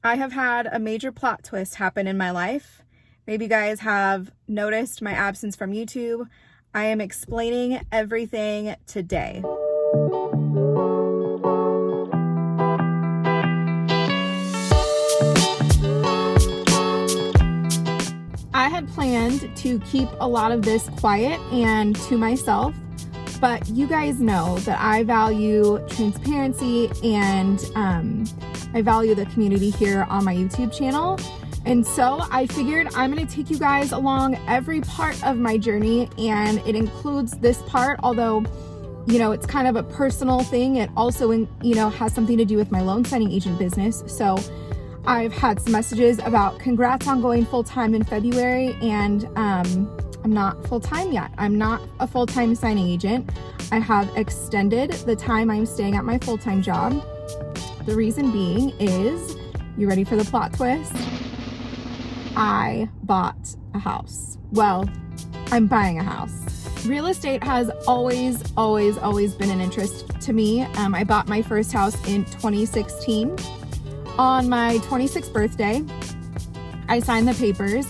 I have had a major plot twist happen in my life. Maybe you guys have noticed my absence from YouTube. I am explaining everything today. I had planned to keep a lot of this quiet and to myself, but you guys know that I value transparency and I value the community here on my YouTube channel. And so I figured I'm going to take you guys along every part of my journey, and it includes this part, although, you know, it's kind of a personal thing. It also, you know, has something to do with my loan signing agent business. So I've had some messages about congrats on going full-time in February, and I'm not full-time yet. I'm not a full-time signing agent. I have extended the time I'm staying at my full-time job. The reason being is, you ready for the plot twist? I bought a house. Well, I'm buying a house. Real estate has always been an interest to me. I bought my first house in 2016. On my 26th birthday, I signed the papers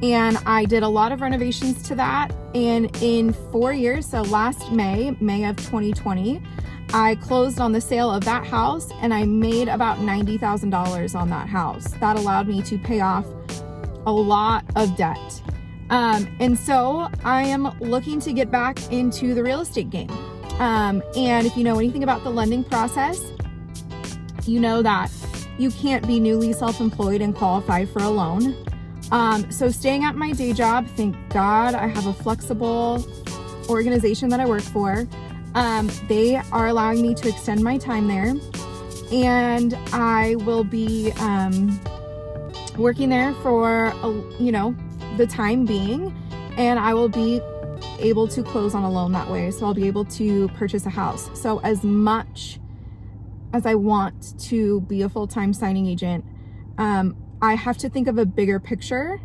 and I did a lot of renovations to that. And in 4 years, so last May of 2020, I closed on the sale of that house and I made about $90,000 on that house. That allowed me to pay off a lot of debt. And so I am looking to get back into the real estate game. And if you know anything about the lending process, you know that you can't be newly self-employed and qualify for a loan. So staying at my day job, thank God I have a flexible organization that I work for. They are allowing me to extend my time there, and I will be working there for, you know, the time being, and I will be able to close on a loan that way. So I'll be able to purchase a house. So as much as I want to be a full-time signing agent, I have to think of a bigger picture.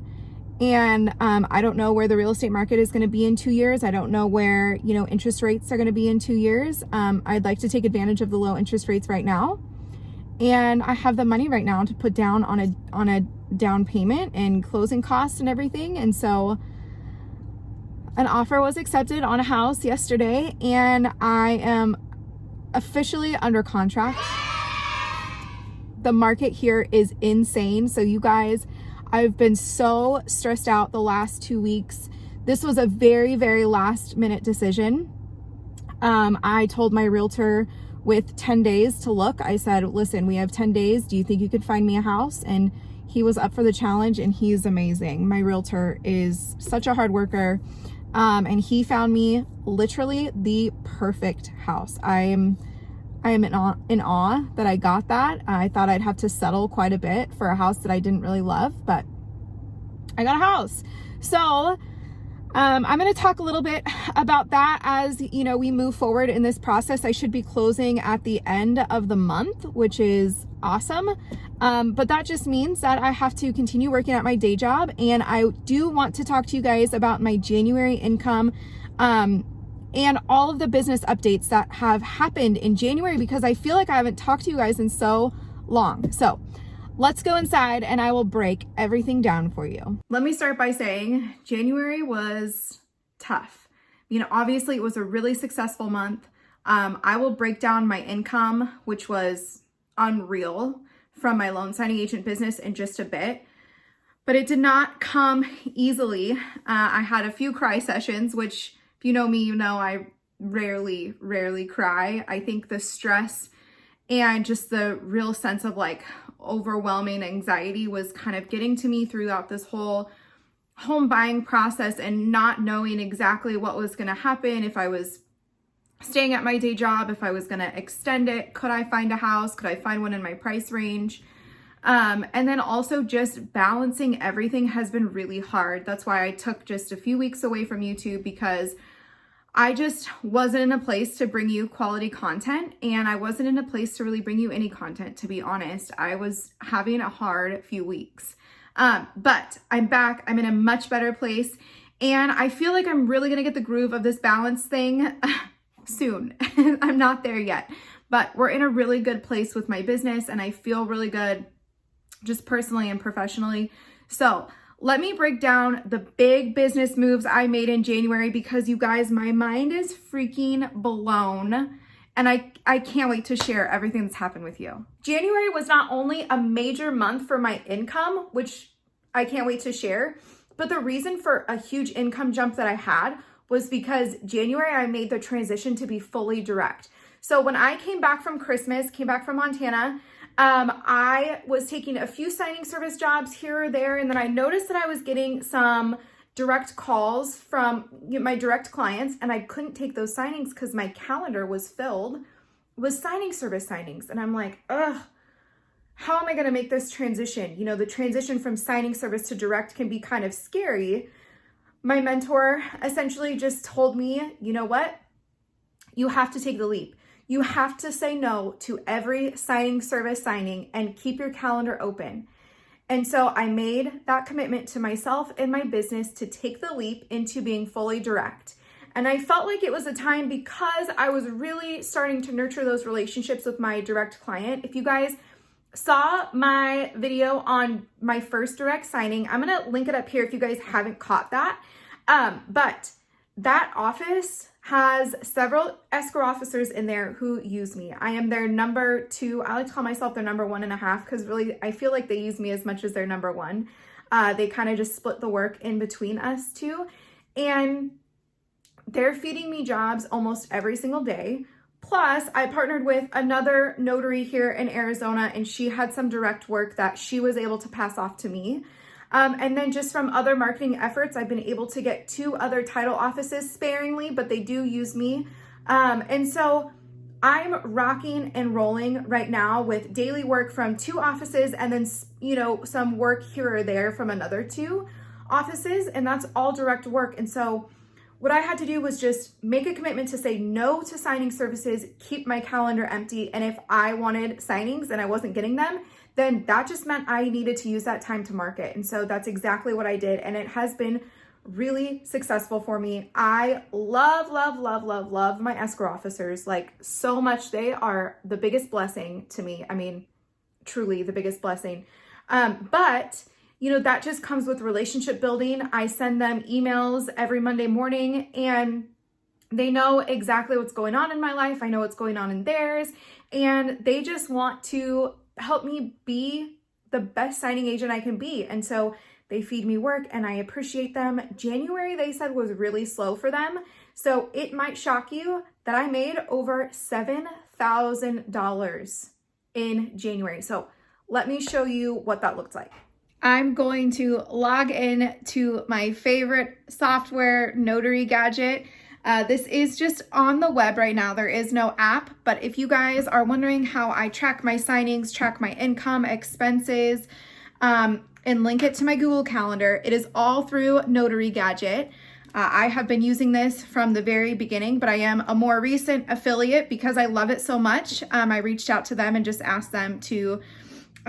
And I don't know where the real estate market is going to be in 2 years. I don't know where, you know, interest rates are going to be in 2 years. I'd like to take advantage of the low interest rates right now. And I have the money right now to put down on a down payment and closing costs and everything. And so an offer was accepted on a house yesterday, and I am officially under contract. The market here is insane. So you guys, I've been so stressed out the last 2 weeks. This was a very last minute decision. I told my realtor with 10 days to look, I said, listen, we have 10 days. Do you think you could find me a house? And he was up for the challenge, and he's amazing. My realtor is such a hard worker. And he found me literally the perfect house. I am in awe that I got that. I thought I'd have to settle quite a bit for a house that I didn't really love, but I got a house. So I'm going to talk a little bit about that as, you know, we move forward in this process. I should be closing at the end of the month, which is awesome. But that just means that I have to continue working at my day job. And I do want to talk to you guys about my January income, and all of the business updates that have happened in January, because I feel like I haven't talked to you guys in so long. So let's go inside and I will break everything down for you. Let me start by saying January was tough. You know, obviously it was a really successful month. I will break down my income, which was unreal, from my loan signing agent business in just a bit. But it did not come easily. I had a few cry sessions, which if you know me, you know I rarely cry. I think the stress and just the real sense of like overwhelming anxiety was kind of getting to me throughout this whole home buying process, and not knowing exactly what was going to happen, if I was staying at my day job, if I was going to extend it, could I find a house, could I find one in my price range? And then also just balancing everything has been really hard. That's why I took just a few weeks away from YouTube, because I just wasn't in a place to bring you quality content, and I wasn't in a place to really bring you any content, to be honest. I was having a hard few weeks. But I'm back. I'm in a much better place, and I feel like I'm really going to get the groove of this balance thing soon. I'm not there yet, but we're in a really good place with my business, and I feel really good just personally and professionally. So let me break down the big business moves I made in January, because you guys, my mind is freaking blown. And I can't wait to share everything that's happened with you. January was not only a major month for my income, which I can't wait to share, but the reason for a huge income jump that I had was because January I made the transition to be fully direct. So when I came back from Christmas, came back from Montana, I was taking a few signing service jobs here or there, and then I noticed that I was getting some direct calls from my direct clients, and I couldn't take those signings because my calendar was filled with signing service signings. And I'm like, ugh, how am I going to make this transition? You know, the transition from signing service to direct can be kind of scary. My mentor essentially just told me, you know what? You have to take the leap. You have to say no to every signing service signing and keep your calendar open. And so I made that commitment to myself and my business to take the leap into being fully direct. And I felt like it was a time, because I was really starting to nurture those relationships with my direct client. If you guys saw my video on my first direct signing, I'm going to link it up here if you guys haven't caught that. But that office has several escrow officers in there who use me. I am their number 2. I like to call myself their number 1.5, because really I feel like they use me as much as their number 1. They kind of just split the work in between us two. And they're feeding me jobs almost every single day. Plus, I partnered with another notary here in Arizona, and she had some direct work that she was able to pass off to me. And then just from other marketing efforts, I've been able to get 2 other title offices sparingly, but they do use me. And so I'm rocking and rolling right now with daily work from 2 offices, and then, you know, some work here or there from another 2 offices, and that's all direct work. And so what I had to do was just make a commitment to say no to signing services, keep my calendar empty. And if I wanted signings and I wasn't getting them, then that just meant I needed to use that time to market. And so that's exactly what I did. And it has been really successful for me. I love, love, love, love, love my escrow officers, like so much. They are the biggest blessing to me. I mean, truly the biggest blessing. But you know, that just comes with relationship building. I send them emails every Monday morning, and they know exactly what's going on in my life. I know what's going on in theirs, and they just want to help me be the best signing agent I can be. And so they feed me work, and I appreciate them. January, they said, was really slow for them. So it might shock you that I made over $7,000 in January. So let me show you what that looked like. I'm going to log in to my favorite software, Notary Gadget. This is just on the web right now. There is no app, but if you guys are wondering how I track my signings, track my income, expenses, and link it to my Google Calendar, it is all through Notary Gadget. I have been using this from the very beginning, but I am a more recent affiliate because I love it so much. I reached out to them and just asked them to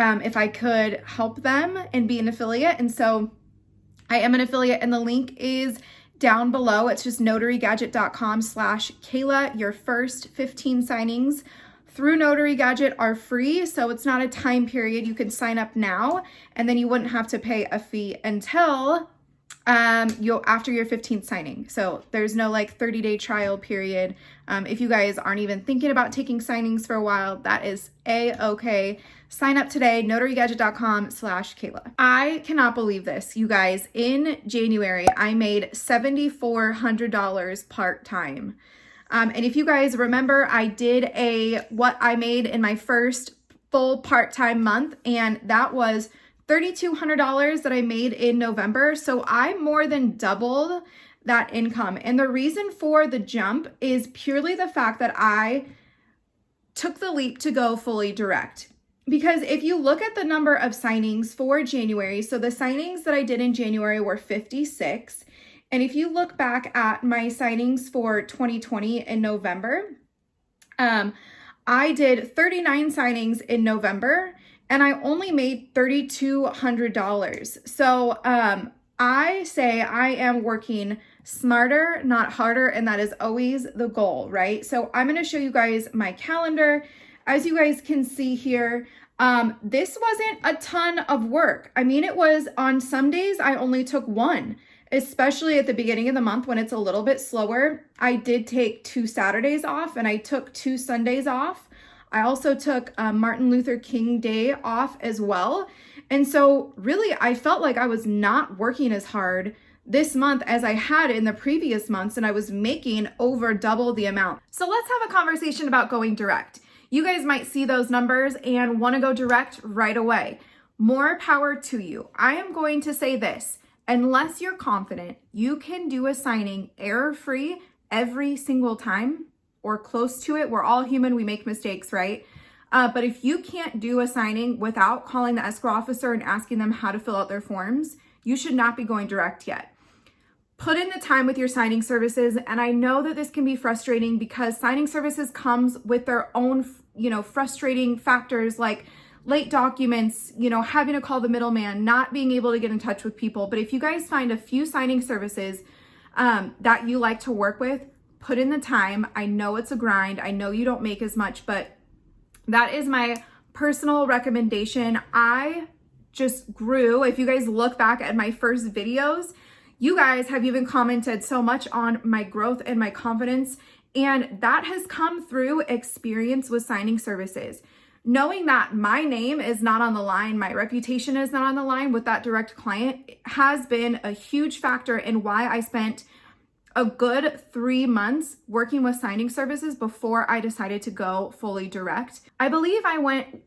if I could help them and be an affiliate. And so I am an affiliate, and the link is down below. It's just notarygadget.com/Kayla. Your first 15 signings through Notary Gadget are free. So it's not a time period. You can sign up now, and then you wouldn't have to pay a fee until after your 15th signing. So there's no like 30-day trial period. If you guys aren't even thinking about taking signings for a while, that is a-okay. Sign up today, notarygadget.com/Kayla. I cannot believe this, you guys. In January, I made $7,400 part-time. And if you guys remember, I did what I made in my first full part-time month, and that was $3,200 that I made in November. So I more than doubled that income. And the reason for the jump is purely the fact that I took the leap to go fully direct. Because if you look at the number of signings for January, so the signings that I did in January were 56. And if you look back at my signings for 2020 in November, I did 39 signings in November, and I only made $3,200. So I say I am working smarter, not harder, and that is always the goal, right? So I'm going to show you guys my calendar. As you guys can see here, This wasn't a ton of work. I mean, it was on some days I only took one, especially at the beginning of the month when it's a little bit slower. I did take 2 Saturdays off and I took 2 Sundays off. I also took Martin Luther King Day off as well. And so really, I felt like I was not working as hard this month as I had in the previous months, and I was making over double the amount. So let's have a conversation about going direct. You guys might see those numbers and want to go direct right away. More power to you. I am going to say this, unless you're confident you can do a signing error-free every single time or close to it. We're all human, we make mistakes, right? But if you can't do a signing without calling the escrow officer and asking them how to fill out their forms, you should not be going direct yet. Put in the time with your signing services. And I know that this can be frustrating because signing services comes with their own, frustrating factors like late documents, having to call the middleman, not being able to get in touch with people. But if you guys find a few signing services that you like to work with, put in the time. I know it's a grind. I know you don't make as much, but that is my personal recommendation. I just grew. If you guys look back at my first videos, you guys have even commented so much on my growth and my confidence. And that has come through experience with signing services. Knowing that my name is not on the line, my reputation is not on the line with that direct client has been a huge factor in why I spent a good 3 months working with signing services before I decided to go fully direct. I believe I went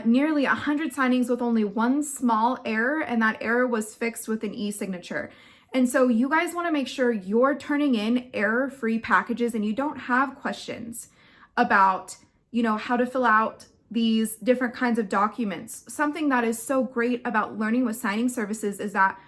nearly 100 signings with only one small error, and that error was fixed with an e-signature. And so you guys want to make sure you're turning in error-free packages and you don't have questions about, how to fill out these different kinds of documents. Something that is so great about learning with signing services is that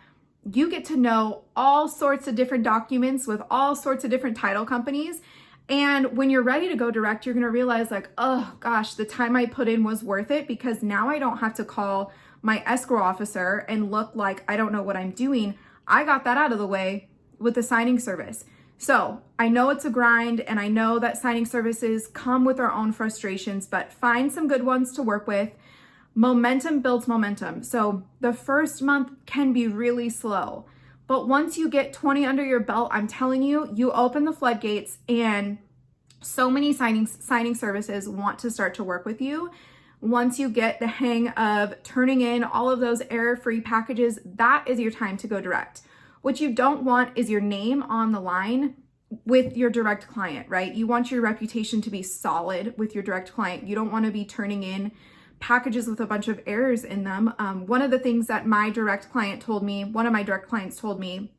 you get to know all sorts of different documents with all sorts of different title companies. And when you're ready to go direct, you're going to realize like, oh gosh, the time I put in was worth it because now I don't have to call my escrow officer and look like I don't know what I'm doing. I got that out of the way with the signing service. So I know it's a grind and I know that signing services come with their own frustrations, but find some good ones to work with. Momentum builds momentum. So the first month can be really slow, but once you get 20 under your belt, I'm telling you, you open the floodgates and so many signing services want to start to work with you. Once you get the hang of turning in all of those error-free packages, that is your time to go direct. What you don't want is your name on the line with your direct client, right? You want your reputation to be solid with your direct client. You don't want to be turning in packages with a bunch of errors in them. One of the things that one of my direct clients told me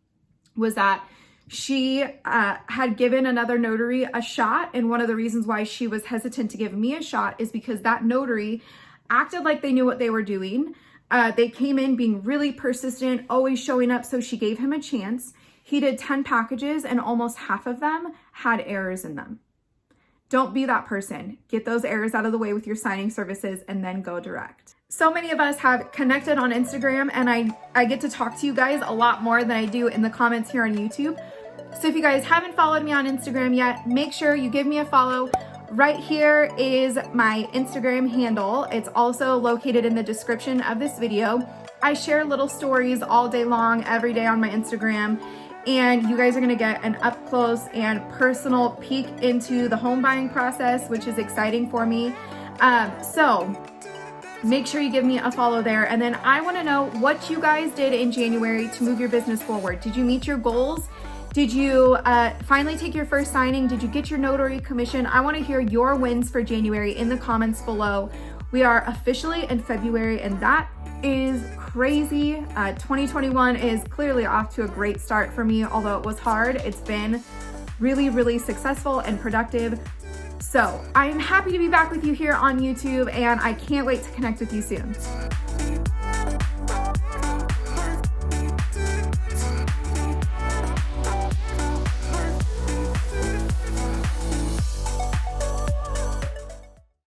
was that she had given another notary a shot. And one of the reasons why she was hesitant to give me a shot is because that notary acted like they knew what they were doing. They came in being really persistent, always showing up. So she gave him a chance. He did 10 packages and almost half of them had errors in them. Don't be that person. Get those errors out of the way with your signing services and then go direct. So many of us have connected on Instagram and I get to talk to you guys a lot more than I do in the comments here on YouTube. So if you guys haven't followed me on Instagram yet, make sure you give me a follow. Right here is my Instagram handle. It's also located in the description of this video. I share little stories all day long, every day on my Instagram. And you guys are gonna get an up close and personal peek into the home buying process, which is exciting for me. So make sure you give me a follow there. And then I wanna know what you guys did in January to move your business forward. Did you meet your goals? Did you finally take your first signing? Did you get your notary commission? I wanna hear your wins for January in the comments below. We are officially in February and that is crazy. 2021 is clearly off to a great start for me, although it was hard. It's been really, really successful and productive. So I'm happy to be back with you here on YouTube and I can't wait to connect with you soon.